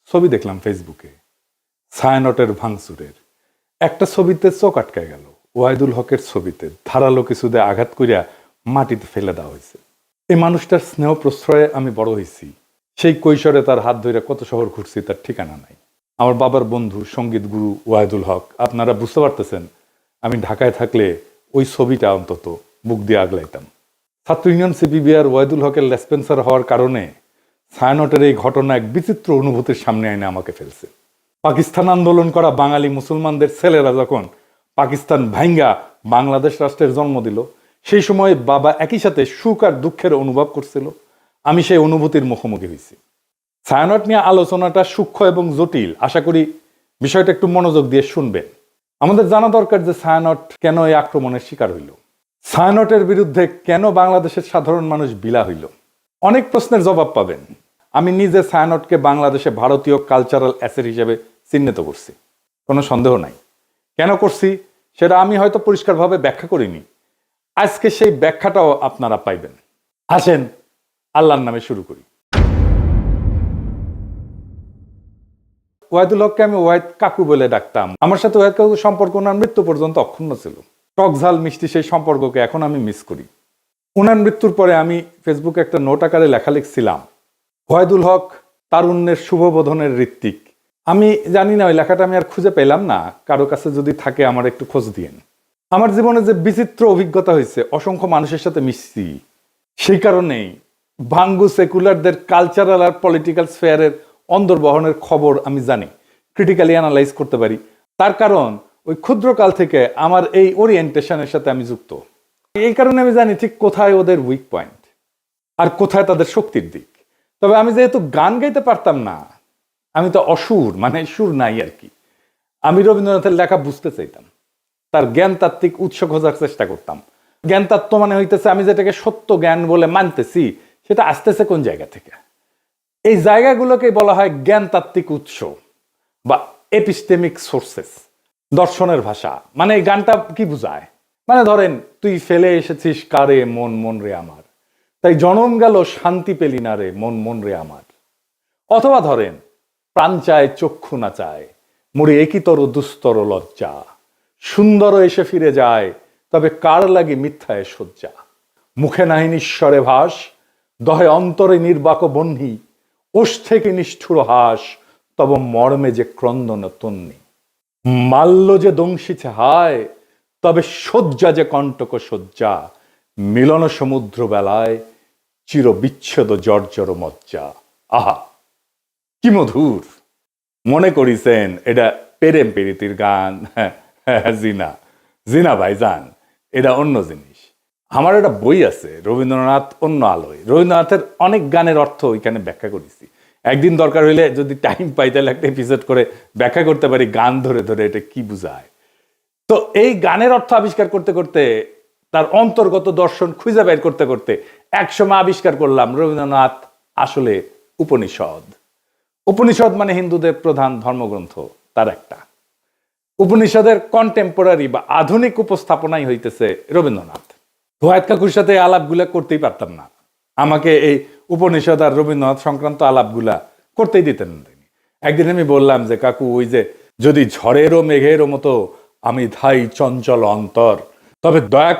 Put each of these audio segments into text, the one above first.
ছবি দেখলাম ফেসবুকে ছায়ানটের ভাঙচুরের। একটা ছবিতে চোখ আটকায় গেল। ওয়াহিদুল হকের ছবিতে ধারালো কিছুতে আঘাত করিয়া মাটিতে ফেলে দেওয়া হয়েছে। এই মানুষটার স্নেহ প্রশ্রয়ে আমি বড় হয়েছি। সেই কৈশোরে তার হাত ধরে কত শহর ঘুরছি তার ঠিকানা নাই। আমার বাবার বন্ধু সঙ্গীত গুরু ওয়াহিদুল হক, আপনারা বুঝতে পারতেছেন আমি ঢাকায় থাকলে ওই ছবিটা অন্তত বুক দিয়ে আগলাইতাম। ছাত্র ইউনিয়ন সিপিবিআর ওয়াহিদুল হকের লেসপেন্সার হওয়ার কারণে ছায়ানটের এই ঘটনা এক বিচিত্র অনুভূতির সামনে এনে আমাকে ফেলছে। পাকিস্তান আন্দোলন করা বাঙালি মুসলমানদের ছেলেরা যখন পাকিস্তান ভাঙ্গা বাংলাদেশ রাষ্ট্রের জন্ম দিল, সেই সময় বাবা একই সাথে সুখ আর দুঃখের অনুভব করছিল। আমি সেই অনুভূতির মুখোমুখি হয়েছি। ছায়ানট নিয়ে আলোচনাটা সূক্ষ্ম এবং জটিল। আশা করি বিষয়টা একটু মনোযোগ দিয়ে শুনবেন। আমাদের জানা দরকার যে ছায়ানট কেন এই আক্রমণের শিকার হইল, ছায়ানটের বিরুদ্ধে কেন বাংলাদেশের সাধারণ মানুষ বিলা হইল। অনেক প্রশ্নের জবাব পাবেন। আমি নিজে ছায়ানটকে বাংলাদেশে ভারতীয় কালচারাল অ্যাসেট হিসেবে চিহ্নিত করছি, কোনো সন্দেহ নাই। কেন করছি সেটা আমি হয়তো পরিষ্কারভাবে ব্যাখ্যা করিনি। আজকে সেই ব্যাখ্যাটাও আপনারা পাইবেন। আসেন আল্লাহর নামে শুরু করি। ওয়াহিদুল হককে আমি ওয়াহিদ কাকু বলে ডাকতাম। আমার সাথে ওয়াহিদ কাকুর সম্পর্ক ওনার মৃত্যু পর্যন্ত অক্ষুণ্ণ ছিল। টক ঝাল মিষ্টি সেই সম্পর্ককে এখন আমি মিস করি। ওনার মৃত্যুর পরে আমি ফেসবুকে একটা নোট আকারে লেখা লিখছিলাম, ওয়াহিদুল হক তারুণ্যের শুভবোধনের ঋত্বিক। আমি জানি না ওই লেখাটা আমি আর খুঁজে পেলাম না। কারো কাছে যদি থাকে আমার একটু খোঁজ দিয়েন। আমার জীবনে যে বিচিত্র অভিজ্ঞতা হয়েছে, অসংখ্য মানুষের সাথে মিশছি, সেই কারণেই ভাঙ্গু সেকুলারদের কালচারাল আর পলিটিক্যাল স্ফেয়ারের অন্দরবহনের খবর আমি জানি, ক্রিটিক্যালি অ্যানালাইজ করতে পারি। তার কারণ ওই ক্ষুদ্রকাল থেকে আমার এই ওরিয়েন্টেশনের সাথে আমি যুক্ত। এই কারণে আমি জানি ঠিক কোথায় ওদের উইক পয়েন্ট আর কোথায় তাদের শক্তির দিক। তবে আমি যেহেতু গান গাইতে পারতাম না, আমি তো অসুর, মানে সুর নাই আর কি, আমি রবীন্দ্রনাথের লেখা বুঝতে চাইতাম, তার জ্ঞান তাত্ত্বিক উৎস খোঁজার চেষ্টা করতাম। জ্ঞান তত্ত্ব মানে হইতেছে আমি যেটাকে সত্য জ্ঞান বলে মানতেছি সেটা আসতেছে কোন জায়গা থেকে। এই জায়গাগুলোকে বলা হয় জ্ঞান তাত্ত্বিক উৎস বা এপিস্টেমিক সোর্সেস, দর্শনের ভাষা। মানে এই গানটা কি বুঝায়, মানে ধরেন তুই ফেলে এসেছিস কারে মন মন রে আমার, তাই জনম গেল শান্তি পেলি না রে মন মন রে আমার। অথবা ধরেন প্রাণ চায় চক্ষু না চায়, মরি একিতর দুস্তর লজ্জা, সুন্দর এসে ফিরে যায় তবে কার লাগে মিথ্যায় শয্যা, মুখে নাহি নিঃস্বরে ভাস, দহে অন্তরে নির্বাক বহ্নি, ওষ থেকে নিষ্ঠুর হাস, তব মর্মে যে ক্রন্দন তন্নি, মাল্য যে দংশিছে হায়, তবে শয্যা যে কণ্টক শয্যা, মিলন সমুদ্র বেলায় চির বিচ্ছেদ জর্জর মজ্জা। আহা কি মধুর! মনে করিছেন এটা প্রেম প্রীতির গান? জিনা জিনা ভাইজান, এটা অন্য জিনিস। আমার একটা বই আছে রবীন্দ্রনাথ অন্য আলোয়, রবীন্দ্রনাথের অনেক গানের অর্থ ওইখানে ব্যাখ্যা করেছি। একদিন দরকার হইলে যদি টাইম পাই তাহলে একটা এপিসোড করে ব্যাখ্যা করতে পারি গান ধরে ধরে এটা কি বুঝায়। তো এই গানের অর্থ আবিষ্কার করতে করতে, তার অন্তর্গত দর্শন খুঁজে বের করতে করতে একসময় আবিষ্কার করলাম রবীন্দ্রনাথ আসলে উপনিষদ। উপনিষদ মানে হিন্দুদের প্রধান ধর্মগ্রন্থ, তার একটা। উপনিষদের কন্টেম্পোরারি বা আধুনিক উপস্থাপনাই হইতেছে রবীন্দ্রনাথ। ওয়াহিদ কাকুর সাথে আলাপগুলা করতেই পারতাম না, আমাকে এই উপনিষদ আর রবীন্দ্রনাথ সংক্রান্ত আলাপগুলা করতেই দিতেন না। একদিন আমি বললাম যে কাকু, ওই যে যদি ঝড়েরও মেঘেরও মতো আমি ধাই চঞ্চল অন্তর, তবে দয়া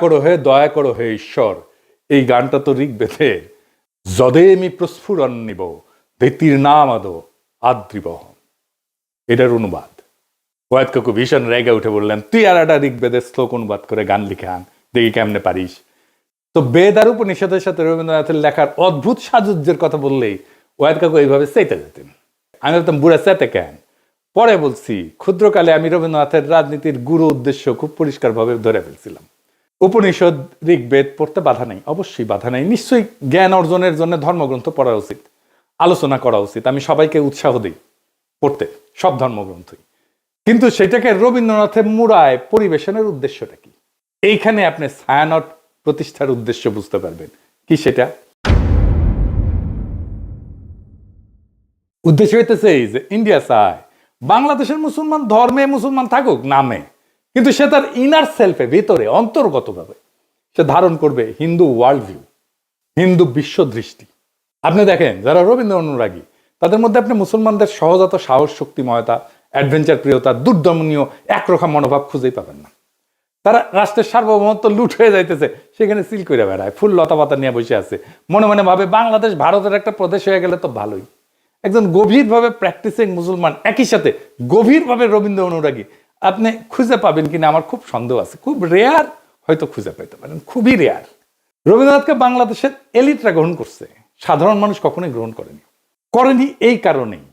করো হে ঈশ্বর, এই গানটা তো ঋগ্বেদে, যদে আমি প্রস্ফুরণ নিব ধৃতির নাম আদো আদ্রিবহ, এটার অনুবাদ। ওয়াহিদ কাকু ভীষণ রেগে উঠে বললেন, তুই আর একটা ঋগ্বেদের শ্লোক অনুবাদ করে গান লিখে আন, দেখি কেমনে পারিস। তো বেদ আর উপনিষদের সাথে রবীন্দ্রনাথের লেখার অদ্ভুত সাজুজ্যের কথা বললেই ওয়াহিদ কাকু এইভাবে চেতে যেতেন। আমি বলতাম, বুড়া চেতে কেন? পরে বলছি, ক্ষুদ্রকালে আমি রবীন্দ্রনাথের রাজনীতির গুরু উদ্দেশ্য খুব পরিষ্কারভাবে ধরে ফেলছিলাম। উপনিষদ ঋগ্বেদ পড়তে বাধা নেই, অবশ্যই বাধা নেই। নিশ্চয়ই জ্ঞান অর্জনের জন্য ধর্মগ্রন্থ পড়া উচিত, আলোচনা করা উচিত। আমি সবাইকে উৎসাহ দিই পড়তে সব ধর্মগ্রন্থই। কিন্তু সেটাকে রবীন্দ্রনাথের মুড়ায় পরিবেশনের উদ্দেশ্যটা কি? এইখানে আপনি ছায়ানট প্রতিষ্ঠার উদ্দেশ্য বুঝতে পারবেন। কি সেটা? উদ্দেশ্য হইতেছে এই যে ইন্ডিয়া চায় বাংলাদেশের মুসলমান ধর্মে মুসলমান থাকুক নামে, কিন্তু সে তার ইনার সেলফে, ভিতরে অন্তর্গতভাবে সে ধারণ করবে হিন্দু ওয়ার্ল্ড ভিউ, হিন্দু বিশ্ব দৃষ্টি। আপনি দেখেন যারা রবীন্দ্র অনুরাগী তাদের মধ্যে আপনি মুসলমানদের সহজাত সাহস, শক্তিময়তা, অ্যাডভেঞ্চার প্রিয়তা, দুর্দমনীয় একরোখা মনোভাব খুঁজেই পাবেন না। তারা রাষ্ট্রের সার্বভৌমত্ব লুট হয়ে যাইতেছে, সেখানে সিল করে বেড়ায়, ফুল লতা পাতা নিয়ে বসে আছে, মনে মনে ভাবে বাংলাদেশ ভারতের একটা প্রদেশ হয়ে গেলে তো ভালোই। একজন গভীরভাবে প্র্যাকটিসিং মুসলমান, একই সাথে গভীরভাবে রবীন্দ্র অনুরাগী আপনি খুঁজে পাবেন কিনা আমার খুব সন্দেহ আছে। খুব রেয়ার হয়তো খুঁজে পেতে পারেন, খুবই রেয়ার। রবীন্দ্রনাথকে বাংলাদেশের এলিটরা গ্রহণ করছে, সাধারণ মানুষ কখনোই গ্রহণ করেনি এই কারণেই।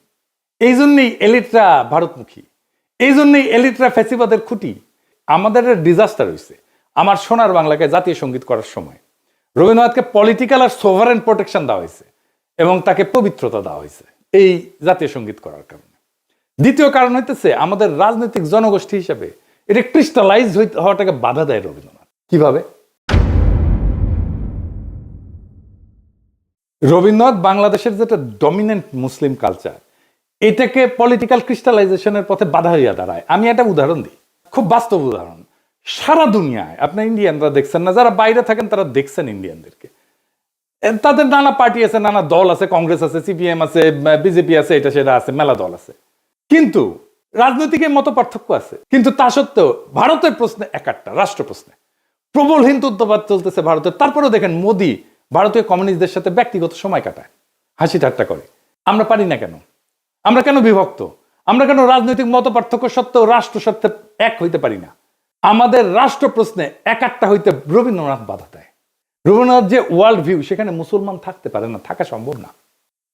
এই জন্যই এলিটরা ভারতমুখী, এই জন্যই এলিটরা ফ্যাসিবাদের খুঁটি। আমাদের ডিজাস্টার হয়েছে। আমার সোনার বাংলাকে জাতীয় সঙ্গীত করার সময় রবীন্দ্রনাথকে পলিটিক্যাল আর সোভারেন প্রোটেকশন দেওয়া হয়েছে এবং তাকে পবিত্রতা দেওয়া হয়েছে এই জাতীয় সঙ্গীত করার কারণে। দ্বিতীয় কারণ হইতেছে আমাদের রাজনৈতিক জনগোষ্ঠী হিসেবে এটা ক্রিস্টালাইজ হওয়াটাকে বাধা দেয় রবীন্দ্রনাথ। কিভাবে? রবীন্দ্রনাথ বাংলাদেশের যেটা ডমিনেন্ট মুসলিম কালচার, এটাকে পলিটিক্যাল ক্রিস্টালাইজেশনের পথে বাধা হইয়া দাঁড়ায়। আমি একটা উদাহরণ দিই, খুব বাস্তব উদাহরণ। সারা দুনিয়ায় আপনি ইন্ডিয়ানরা দেখছেন না, যারা বাইরে থাকেন তারা দেখছেন ইন্ডিয়ানদেরকে। তাদের নানা পার্টি আছে, নানা দল আছে, কংগ্রেস আছে, সিপিএম আছে, বিজেপি আছে, এটা সেটা আছে, মেলা দল আছে, কিন্তু রাজনৈতিক মত পার্থক্য আছে। কিন্তু তা সত্ত্বেও ভারতের প্রশ্নে একটা রাষ্ট্র প্রশ্নে প্রবল হিন্দুত্ববাদ চলতেছে ভারতের। তারপরেও দেখেন মোদি ভারতীয় কমিউনিস্টদের সাথে ব্যক্তিগত সময় কাটায়, হাসি ঠাট্টা করে। আমরা পারি না কেন? আমরা কেন বিভক্ত? আমরা কেন রাজনৈতিক মত পার্থক্য সত্ত্বেও রাষ্ট্র স্বার্থে এক হইতে পারি না? আমাদের রাষ্ট্র প্রশ্নে একটা হইতে রবীন্দ্রনাথ বাধা দেয়। রবীন্দ্রনাথ যে ওয়ার্ল্ড ভিউ, সেখানে মুসলমান থাকতে পারে না, থাকা সম্ভব না,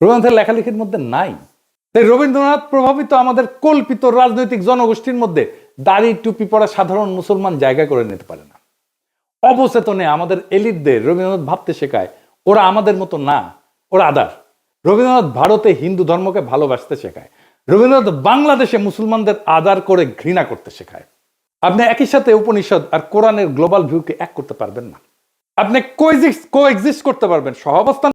রবীন্দ্রনাথের লেখালেখির মধ্যে নাই। তাই রবীন্দ্রনাথ প্রভাবিত আমাদের কল্পিত রাজনৈতিক জনগোষ্ঠীর মধ্যে দাড়ি টুপি পরা সাধারণ মুসলমান জায়গা করে নিতে পারে না। অবচেতনে আমাদের এলিটদের রবীন্দ্রনাথ ভাবতে শেখায় ওরা আমাদের মতো না, ওরা আদার। রবীন্দ্রনাথ ভারতে হিন্দু ধর্মকে ভালোবাসতে শেখায়, রবীন্দ্রনাথ বাংলাদেশে মুসলমানদের আদার করে ঘৃণা করতে শেখায়। আপনি একই সাথে উপনিষদ আর কোরআনের গ্লোবাল ভিউকে এক করতে পারবেন না। আপনি কোএক্সিস্ট করতে পারবেন, সহাবস্থান